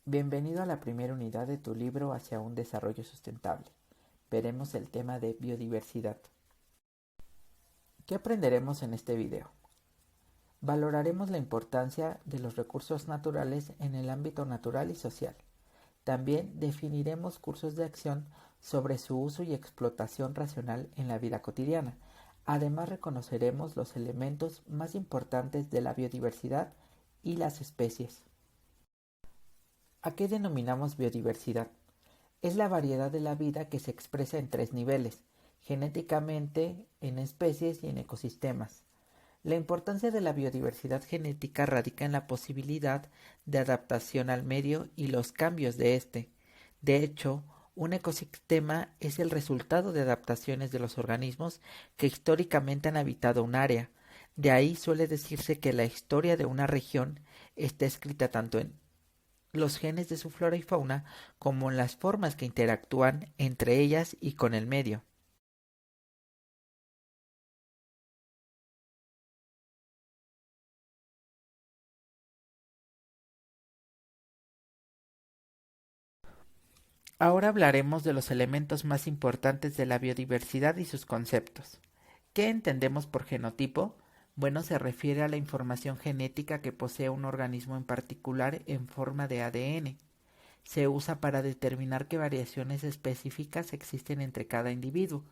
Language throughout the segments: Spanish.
Bienvenido a la primera unidad de tu libro Hacia un desarrollo sustentable. Veremos el tema de biodiversidad. ¿Qué aprenderemos en este video? Valoraremos la importancia de los recursos naturales en el ámbito natural y social. También definiremos cursos de acción sobre su uso y explotación racional en la vida cotidiana. Además, reconoceremos los elementos más importantes de la biodiversidad y las especies. ¿A qué denominamos biodiversidad? Es la variedad de la vida que se expresa en tres niveles: genéticamente, en especies y en ecosistemas. La importancia de la biodiversidad genética radica en la posibilidad de adaptación al medio y los cambios de éste. De hecho, un ecosistema es el resultado de adaptaciones de los organismos que históricamente han habitado un área. De ahí suele decirse que la historia de una región está escrita tanto en los genes de su flora y fauna como en las formas que interactúan entre ellas y con el medio. Ahora hablaremos de los elementos más importantes de la biodiversidad y sus conceptos. ¿Qué entendemos por genotipo? Bueno, se refiere a la información genética que posee un organismo en particular en forma de ADN. Se usa para determinar qué variaciones específicas existen entre cada individuo,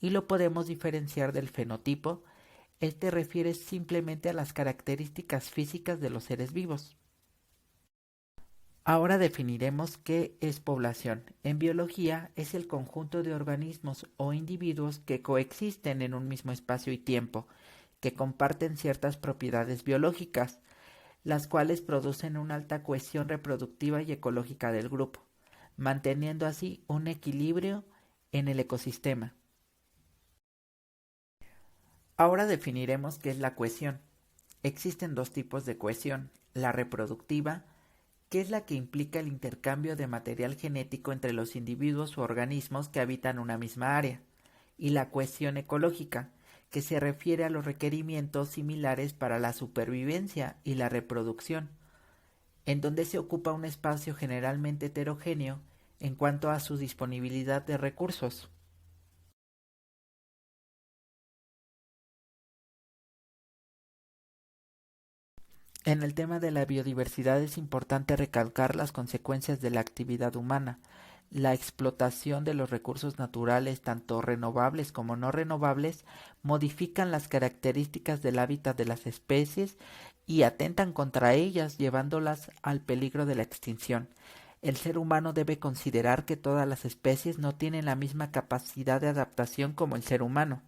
y lo podemos diferenciar del fenotipo. Este refiere simplemente a las características físicas de los seres vivos. Ahora definiremos qué es población. En biología es el conjunto de organismos o individuos que coexisten en un mismo espacio y tiempo, que comparten ciertas propiedades biológicas, las cuales producen una alta cohesión reproductiva y ecológica del grupo, manteniendo así un equilibrio en el ecosistema. Ahora definiremos qué es la cohesión. Existen dos tipos de cohesión: la reproductiva, que es la que implica el intercambio de material genético entre los individuos u organismos que habitan una misma área, y la cohesión ecológica, que se refiere a los requerimientos similares para la supervivencia y la reproducción, en donde se ocupa un espacio generalmente heterogéneo en cuanto a su disponibilidad de recursos. En el tema de la biodiversidad es importante recalcar las consecuencias de la actividad humana. La explotación de los recursos naturales, tanto renovables como no renovables, modifican las características del hábitat de las especies y atentan contra ellas, llevándolas al peligro de la extinción. El ser humano debe considerar que todas las especies no tienen la misma capacidad de adaptación como el ser humano.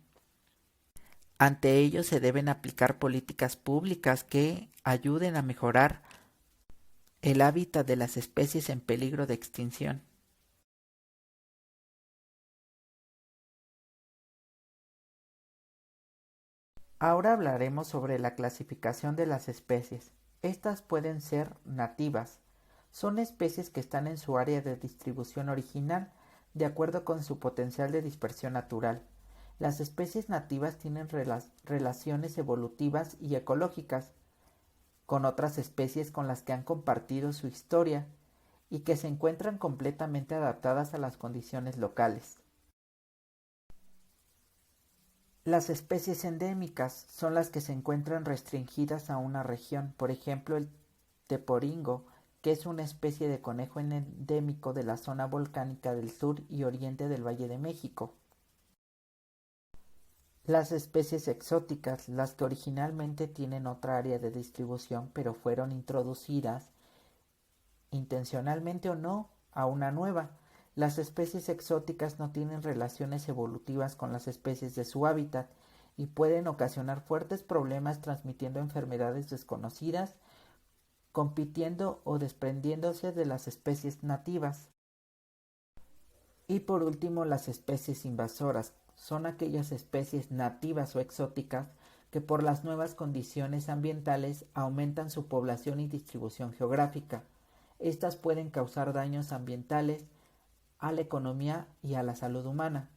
Ante ello se deben aplicar políticas públicas que ayuden a mejorar el hábitat de las especies en peligro de extinción. Ahora hablaremos sobre la clasificación de las especies. Estas pueden ser nativas. Son especies que están en su área de distribución original, de acuerdo con su potencial de dispersión natural. Las especies nativas tienen relaciones evolutivas y ecológicas con otras especies con las que han compartido su historia y que se encuentran completamente adaptadas a las condiciones locales. Las especies endémicas son las que se encuentran restringidas a una región, por ejemplo el teporingo, que es una especie de conejo endémico de la zona volcánica del sur y oriente del Valle de México. Las especies exóticas, las que originalmente tienen otra área de distribución pero fueron introducidas, intencionalmente o no, a una nueva. Las especies exóticas no tienen relaciones evolutivas con las especies de su hábitat y pueden ocasionar fuertes problemas transmitiendo enfermedades desconocidas, compitiendo o desprendiéndose de las especies nativas. Y por último, las especies invasoras son aquellas especies nativas o exóticas que por las nuevas condiciones ambientales aumentan su población y distribución geográfica. Estas pueden causar daños ambientales a la economía y a la salud humana.